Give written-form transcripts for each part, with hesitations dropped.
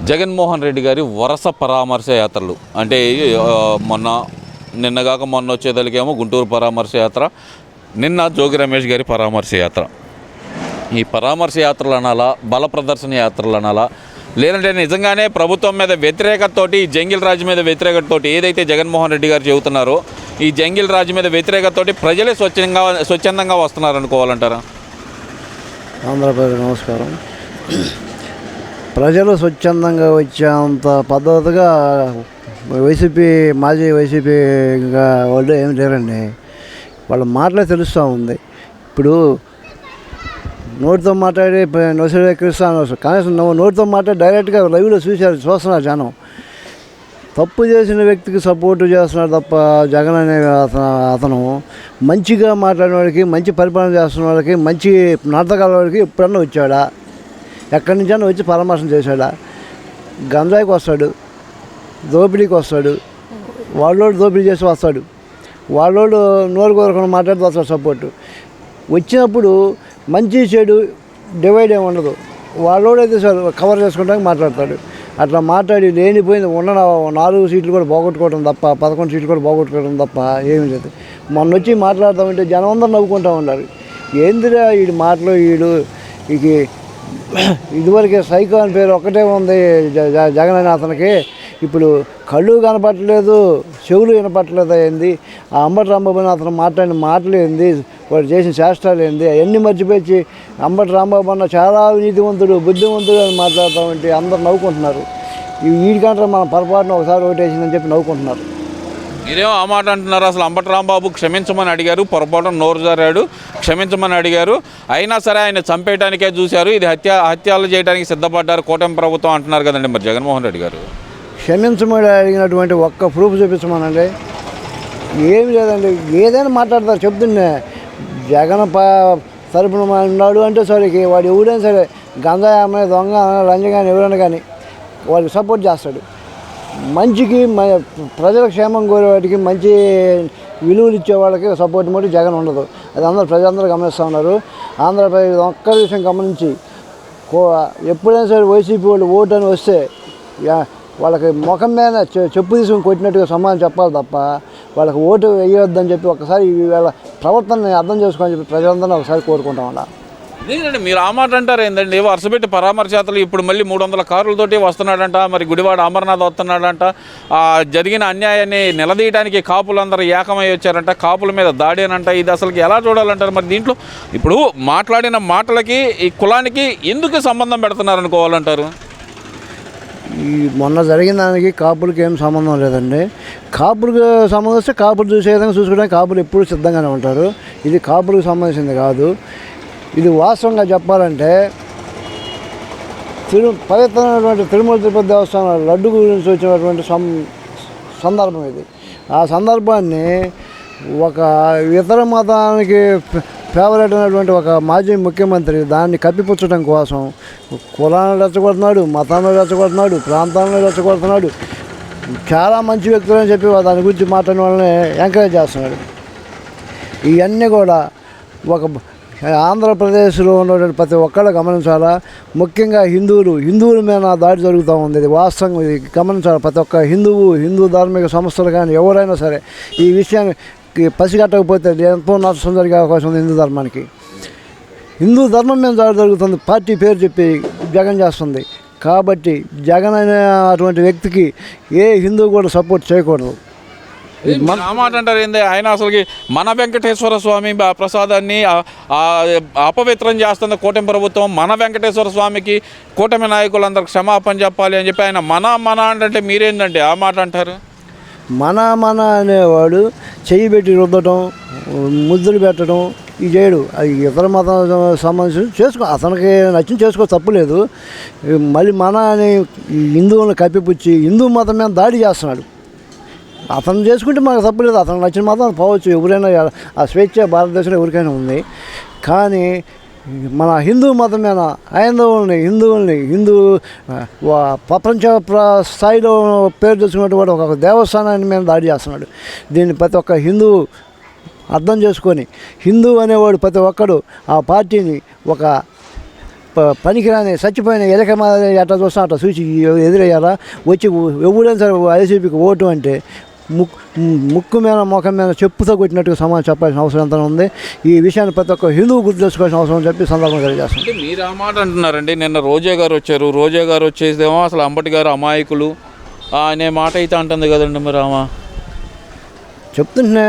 జగన్మోహన్ రెడ్డి గారి వరుస పరామర్శ యాత్రలు అంటే నిన్నగాక మొన్న వచ్చేదలికేమో గుంటూరు పరామర్శ యాత్ర, నిన్న జోగి రమేష్ గారి పరామర్శ యాత్ర. ఈ పరామర్శ యాత్రలు అనాలా, బల ప్రదర్శన యాత్రలు అనాలా, లేదంటే నిజంగానే ప్రభుత్వం మీద వ్యతిరేకతతోటి, జంగిల్ రాజు మీద వ్యతిరేకతతోటి ఏదైతే జగన్మోహన్ రెడ్డి గారు చెబుతున్నారో ఈ జంగిల్ రాజు మీద వ్యతిరేకతతోటి ప్రజలే స్వచ్ఛందంగా వస్తున్నారు అనుకోవాలంటారా? ఆంధ్రప్రదేశ్ నమస్కారం. ప్రజలు స్వచ్ఛందంగా వచ్చేంత పద్ధతిగా మాజీ వైసీపీగా వాళ్ళు ఏం లేరండి. వాళ్ళ మాటలే తెలుస్తూ ఉంది. ఇప్పుడు నోటితో మాట్లాడి నొసలు ఎక్కిస్తాను, కనీసం నోటితో మాట్లాడి డైరెక్ట్గా లైవ్లో చూస్తున్నారు జనం. తప్పు చేసిన వ్యక్తికి సపోర్టు చేస్తున్నాడు తప్ప జగన్ అనే అతను మంచిగా మాట్లాడిన వాడికి, మంచి పరిపాలన చేస్తున్న వాళ్ళకి, మంచి నాటకాల వాడికి ఎప్పుడన్నా వచ్చాడా? ఎక్కడి నుంచైనా వచ్చి పరామర్శం చేశాడా? గంజాయికి వస్తాడు, దోపిడీకి వస్తాడు, వాళ్ళోడు దోపిడీ చేసి వస్తాడు, వాళ్ళోడు నోరు కోరకుండా మాట్లాడుతూ వస్తాడు సపోర్టు. వచ్చినప్పుడు మంచి చెడు డివైడ్ ఏమి ఉండదు. వాళ్ళోడైతే సార్ కవర్ చేసుకోవడానికి మాట్లాడతాడు. అట్లా మాట్లాడి లేనిపోయింది ఉన్న 4 సీట్లు కూడా పోగొట్టుకోవడం తప్ప, 11 సీట్లు కూడా పోగొట్టుకోవడం తప్ప ఏమీ లేదు. మొన్న వచ్చి మాట్లాడతామంటే జనం అందరూ నవ్వుకుంటూ ఉన్నారు. ఏందిరా వీడి మాటలు, ఇదివరకే సైకో అని పేరు ఒక్కటే ఉంది జగన్ అనే అతనికి. ఇప్పుడు కళ్ళు కనపట్టలేదు, చెవులు వినపట్టలేదు. ఏంది ఆ అంబటి రాంబాబు అని అతను మాట్లాడిన మాటలు ఏంది, వాడు చేసిన చేష్టాలు ఏంది, అవన్నీ మర్చిపోయి అంబటి రాంబాబు అన్న చాలా నీతివంతుడు, బుద్ధివంతుడు అని మాట్లాడతామంటే అందరు నవ్వుకుంటున్నారు. వీడికంటే మనం పొరపాటున ఒకసారి ఓటేసిందని చెప్పి నవ్వుకుంటున్నారు. మీరేమో ఆ మాట అంటున్నారు. అసలు అంబటి రాంబాబు క్షమించమని అడిగారు, పొరపాటున నోరు జారాడు, క్షమించమని అడిగారు. అయినా సరే ఆయన చంపేయడానికే చూశారు, ఇది హత్యలు చేయడానికి సిద్ధపడ్డారు కూటమి ప్రభుత్వం అంటున్నారు కదండి. మరి జగన్మోహన్ రెడ్డి గారు క్షమించమని అడిగినటువంటి ఒక్క ప్రూఫ్ చూపించమనండి. ఏమి లేదండి, ఏదైనా మాట్లాడతారు. చెప్తున్నా జగన్ తరపున ఉన్నాడు అంటే సరే, వాడు ఎవడైనా సరే గంజాయి అమ్మాయి, దొంగ, లంజ కానీ ఎవరైనా కానీ వాడికి సపోర్ట్ చేస్తాడు. మంచికి ప్రజల క్షేమం కోరే వాటికి, మంచి విలువలు ఇచ్చే వాళ్ళకి సపోర్ట్ మటు జగన్ ఉండదు. అది ప్రజలందరూ గమనిస్తూ ఉన్నారు. ఆంధ్రప్రదేశ్ ఒక్క విషయం గమనించి, ఎప్పుడైనా సరే వైసీపీ వాళ్ళు ఓటు అని వస్తే వాళ్ళకి ముఖం మీద చెప్పు తీసుకుని కొట్టినట్టుగా సమాధానం చెప్పాలి తప్ప వాళ్ళకి ఓటు వేయొద్దని చెప్పి ఒకసారి వీళ్ళ ప్రవర్తనని అర్థం చేసుకోని చెప్పి ప్రజలందరినీ ఒకసారి కోరుకుంటామన్నా. ఎందుకంటే మీరు ఆ మాట అంటారు ఏంటండి? వరుసపెట్టి పరామర్శాతలు ఇప్పుడు మళ్ళీ 300 కారులతోటి వస్తున్నాడంట, మరి గుడివాడ అమర్నాథ్ వస్తున్నాడంట. జరిగిన అన్యాయాన్ని నిలదీయడానికి కాపులందరూ ఏకమై వచ్చారంట, కాపుల మీద దాడి అనంట. ఇది అసలుకి ఎలా చూడాలంటారు? మరి దీంట్లో ఇప్పుడు మాట్లాడిన మాటలకి ఈ కులానికి ఎందుకు సంబంధం పెడుతున్నారనుకోవాలంటారు? ఈ మొన్న జరిగిన దానికి కాపులకి ఏం సంబంధం లేదండి. కాపులకు సంబంధం వస్తే కాపులు చూసే విధంగా చూసుకోవడానికి కాపులు ఎప్పుడూ సిద్ధంగానే ఉంటారు. ఇది కాపులకు సంబంధించింది కాదు. ఇది వాస్తవంగా చెప్పాలంటే పవిత్రమైనటువంటి తిరుమల తిరుపతి దేవస్థానం లడ్డు గురించి వచ్చినటువంటి సందర్భం ఇది. ఆ సందర్భాన్ని ఒక ఇతర మతానికి ఫేవరెట్ అయినటువంటి ఒక మాజీ ముఖ్యమంత్రి దాన్ని కప్పిపుచ్చడం కోసం కులాన్ని రెచ్చగొడుతున్నాడు, మతాన్ని రెచ్చగొడుతున్నాడు, ప్రాంతాలను రెచ్చగొడుతున్నాడు. చాలా మంచి వ్యక్తులు అని చెప్పి దాని గురించి మాట్లాడిన వాళ్ళని ఎంకరేజ్ చేస్తున్నాడు. ఇవన్నీ కూడా ఒక ఆంధ్రప్రదేశ్లో ఉన్నటువంటి ప్రతి ఒక్కళ్ళు గమనించాలా. ముఖ్యంగా హిందువుల మీద దాడి జరుగుతూ ఉంది. ఇది వాస్తవంగా ఇది గమనించాలి. ప్రతి ఒక్క హిందూ ధార్మిక సంస్థలు కానీ ఎవరైనా సరే ఈ విషయాన్ని పసిగట్టకపోతే ఎంతో నష్టం జరిగే అవకాశం ఉంది. హిందూ ధర్మం మీద దాడి జరుగుతుంది, పార్టీ పేరు చెప్పి జగన్ చేస్తుంది. కాబట్టి జగన్ అనే అటువంటి వ్యక్తికి ఏ హిందువు కూడా సపోర్ట్ చేయకూడదు. ఆ మాట అంటారు ఏంది? ఆయన అసలుకి మన వెంకటేశ్వర స్వామి ప్రసాదాన్ని అపవిత్రం చేస్తున్న కూటమి ప్రభుత్వం. మన వెంకటేశ్వర స్వామికి కూటమి నాయకులందరూ క్షమాపణ చెప్పాలి అని చెప్పి ఆయన మన అంటే మీరేందంటే ఆ మాట అంటారు? మన అనేవాడు చెయ్యి పెట్టి రుద్దటం, ముద్దులు పెట్టడం ఇది చేయడు. అది ఇతర మతం సంబంధించి అతనికి నచ్చింది చేసుకో, తప్పులేదు. మళ్ళీ మన అని హిందువులను కప్పిపుచ్చి హిందూ మతం మీద దాడి చేస్తున్నాడు. అతను చేసుకుంటే మనకు తప్పులేదు, అతను నచ్చిన మతం పోవచ్చు. ఎవరైనా ఆ స్వేచ్ఛ భారతదేశంలో ఎవరికైనా ఉంది. కానీ మన హిందూ మతం మీద హిందువుల్ని ప్రపంచ స్థాయిలో పేరు తెచ్చుకున్నటువంటి ఒక దేవస్థానాన్ని మీద దాడి చేస్తున్నాడు. దీన్ని ప్రతి ఒక్క హిందువు అర్థం చేసుకొని, హిందూ అనేవాడు ప్రతి ఒక్కడు ఆ పార్టీని ఒక పనికిరాని చచ్చిపోయిన ఎలక ఎట్లా చూస్తాం అట్లా చూసి ఎదురయ్యారా వచ్చి ఎవరైనా సరే వైసీపీకి ఓటు అంటే ముక్కు మీద ముఖం మీద చెప్పుతో కొట్టినట్టుగా సమాధానం చెప్పాల్సిన అవసరం ఎంత ఉంది. ఈ విషయాన్ని ప్రతి ఒక్క హిందువు గుర్తు తెలుసుకోవాల్సిన అవసరం అని చెప్పి సందర్భంగా తెలియజేస్తాం. అంటే మీరు ఆ మాట అంటున్నారండి. నిన్న రోజా గారు వచ్చారు, రోజా గారు వచ్చేసేమో అసలు అంబటి గారు అమాయకులు అనే మాట అయితే అంటుంది కదండి. మరి ఆమె చెప్తుంటున్నా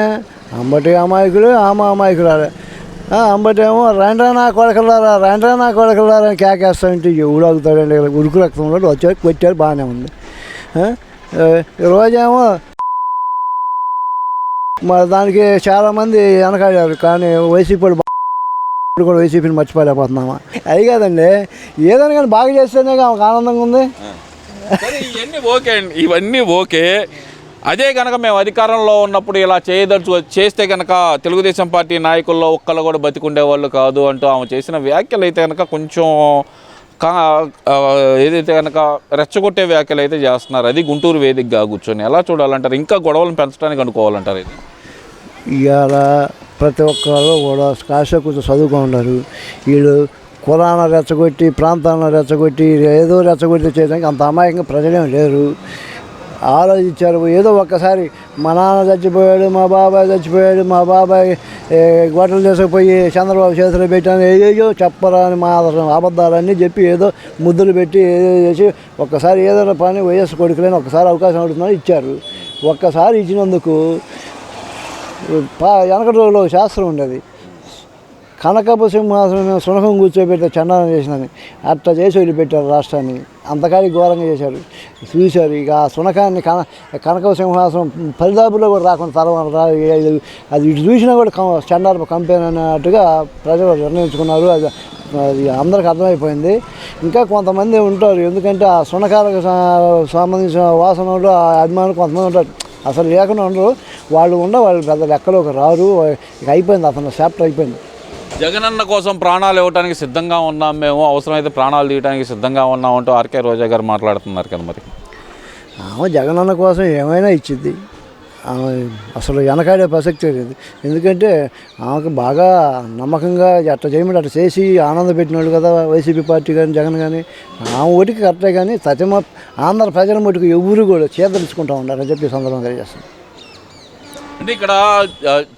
అంబటి అమాయకులు అమాయకులు అంబటి ఏమో రండ్రా నా కొడకలారా రండ్రా నా కొడకలారా అని కేకేస్తామంటే ఎవడు ఆగుతాడండి. ఉరుకు రక్తంలో వచ్చారు కొట్టారు బాగానే ఉంది. రోజేమో మరి దానికి చాలామంది వెనకాడారు, కానీ వైసీపీ కూడా వైసీపీని మర్చిపోలేకపోతున్నామా? అది కాదండి, ఏదైనా కానీ బాగా చేస్తేనే ఆమెకు ఆనందంగా ఉంది. ఇవన్నీ ఓకే అండి, ఇవన్నీ ఓకే. అదే కనుక మేము అధికారంలో ఉన్నప్పుడు ఇలా చేస్తే కనుక తెలుగుదేశం పార్టీ నాయకుల్లో ఒక్కళ్ళు కూడా బతికుండేవాళ్ళు కాదు అంటూ ఆమె చేసిన వ్యాఖ్యలు అయితే కనుక కొంచెం ఏదైతే కనుక రెచ్చగొట్టే వ్యాఖ్యలు అయితే చేస్తున్నారు. అది గుంటూరు వేదికగా కూర్చొని ఎలా చూడాలంటారు? ఇంకా గొడవలను పెంచడానికి అనుకోవాలంటారు. ఇది ఇవాళ ప్రతి ఒక్కరు కూడా కాస్త కొంచెం చదువుకో ఉన్నారు. వీళ్ళు కులాన్ని రెచ్చగొట్టి ప్రాంతాలను రెచ్చగొట్టి ఏదో రెచ్చగొట్టి చేయడానికి అంత అమాయకంగా ప్రజలేం లేరు. ఆలోచించారు. ఏదో ఒక్కసారి మా నాన్న చచ్చిపోయాడు, మా బాబాయ్ చచ్చిపోయాడు, మా బాబాయ్ గొడవలు చేసుకుపోయి చంద్రబాబు చేతిలో పెట్టాను ఏదో చెప్పరా అని మా అబద్ధాలన్నీ చెప్పి ఏదో ముద్దులు పెట్టి ఏదో చేసి ఒక్కసారి ఏదైనా పని వైఎస్ కొడుకులని ఒక్కసారి అవకాశం అడుగుతున్నారు, ఇచ్చారు. ఒక్కసారి ఇచ్చినందుకు వెనకటి రోజుల్లో శాస్త్రం ఉండేది, కనకపు సింహాసనం సునకం కూర్చోబెట్టే చండాలం చేసిందని అట్లా చేసి వదిలిపెట్టారు రాష్ట్రాన్ని. అంతకాడికి ఘోరంగా చేశారు. చూశారు ఇక ఆ సునకాన్ని కనకపు సింహాసనం పరిదాపులో కూడా రాకుండా తర్వాత అది ఇటు చూసినా కూడా చండాలం కంపెనీ అన్నట్టుగా ప్రజలు నిర్ణయించుకున్నారు. అది అందరికి అర్థమైపోయింది. ఇంకా కొంతమంది ఉంటారు, ఎందుకంటే ఆ సునకాలకు సంబంధించిన వాసనలు ఆ అభిమానులు కొంతమంది ఉంటారు, అసలు లేకుండా ఉండరు. వాళ్ళు వాళ్ళు పెద్ద లెక్కలోకి రారు. ఇక అయిపోయింది, అతను చాప్టర్ అయిపోయింది. జగనన్న కోసం ప్రాణాలు ఇవ్వడానికి సిద్ధంగా ఉన్నాం మేము, అవసరమైతే ప్రాణాలు తీయడానికి సిద్ధంగా ఉన్నాం అంటూ ఆర్కే రోజా గారు మాట్లాడుతున్నారు కదా. మరి ఆమె జగనన్న కోసం ఏమైనా ఇచ్చింది, ఆమె అసలు వెనకాడే ప్రసక్తే లేదు. ఎందుకంటే ఆమెకు బాగా నమ్మకంగా అట్లా చేయమంటే అట్లా చేసి ఆనంద పెట్టినాడు కదా వైసీపీ పార్టీ కానీ జగన్ కానీ. ఆమె ఒటికి కరెక్టే, కానీ సత్యమ ఆంధ్ర ప్రజల మటుకు ఎవరు కూడా చేదలుచుకుంటూ ఉండాలని చెప్పి సందర్భంగా తెలియజేస్తాను. అంటే ఇక్కడ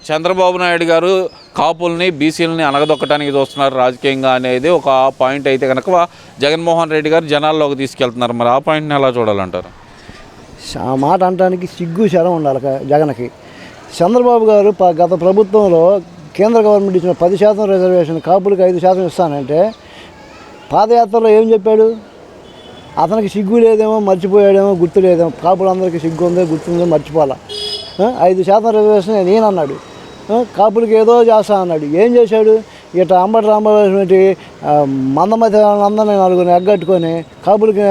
చంద్రబాబు నాయుడు గారు కాపుల్ని బీసీలని అనగదొక్కడానికి చూస్తున్నారు రాజకీయంగా అనేది ఒక పాయింట్ అయితే కనుక జగన్మోహన్ రెడ్డి గారు జనాల్లోకి తీసుకెళ్తున్నారు. మరి ఆ పాయింట్ని ఎలా చూడాలంటారు? ఆ మాట అనడానికి సిగ్గు శరం ఉండాలి జగన్కి. చంద్రబాబు గారు గత ప్రభుత్వంలో కేంద్ర గవర్నమెంట్ ఇచ్చిన 10% రిజర్వేషన్ కాపులకి 5% ఇస్తానంటే పాదయాత్రలో ఏం చెప్పాడు? అతనికి సిగ్గు లేదేమో, మర్చిపోయాడేమో, గుర్తు లేదేమో. కాపులందరికీ సిగ్గు ఉందో గుర్తుందో మర్చిపోవాలా. 5% రిజర్వేషన్ నేను అన్నాడు, కాపులకి ఏదో చేస్తా అన్నాడు. ఏం చేశాడు? ఇట్లా అంబటి రాంబాబు మందమతి అందరినీ నలుగురిని ఎగ్గట్టుకొని కాపులకి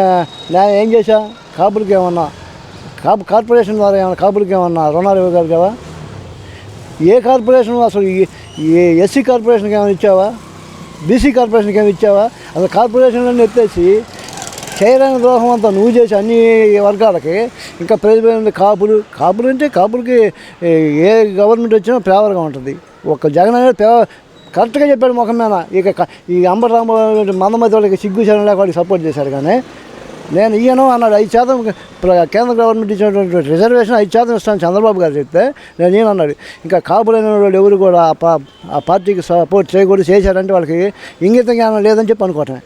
న్యాయం ఏం చేశా? కాపులకి ఏమన్నా కార్పొరేషన్ ద్వారా ఏమన్నా కాపులకి ఏమన్నా రుణాలు ఇవ్వగలి కదా? ఏ కార్పొరేషన్ అసలు ఎస్సీ కార్పొరేషన్కి ఏమైనా ఇచ్చావా? బీసీ కార్పొరేషన్కి ఏమి ఇచ్చావా? అసలు కార్పొరేషన్లన్నీ ఎత్తేసి చేయలేని ద్రోహం అంతా నువ్వు చేసి అన్ని వర్గాలకి. ఇంకా ప్రజలు కాపులు అంటే కాపులకి ఏ గవర్నమెంట్ వచ్చినా ఫేవర్గా ఉంటుంది. ఒక జగన్ అనేది కరెక్ట్గా చెప్పాడు ముఖం మీద. ఇక ఈ అంబటి రాంబాబు మందమతి వాళ్ళకి సిగ్గు చేయడం లేక వాడికి సపోర్ట్ చేశారు. కానీ నేను ఇయ్యను అన్నాడు. 5% కేంద్ర గవర్నమెంట్ ఇచ్చినటువంటి రిజర్వేషన్ 5% ఇస్తాను చంద్రబాబు గారు చెప్తే నేను ఈయన అన్నాడు. ఇంకా కాపులైన వాళ్ళు ఎవరు కూడా ఆ పార్టీకి సపోర్ట్ చేయకూడదు, చేశారంటే వాళ్ళకి ఇంగిత జ్ఞానం లేదని చెప్పి అనుకోవటమే.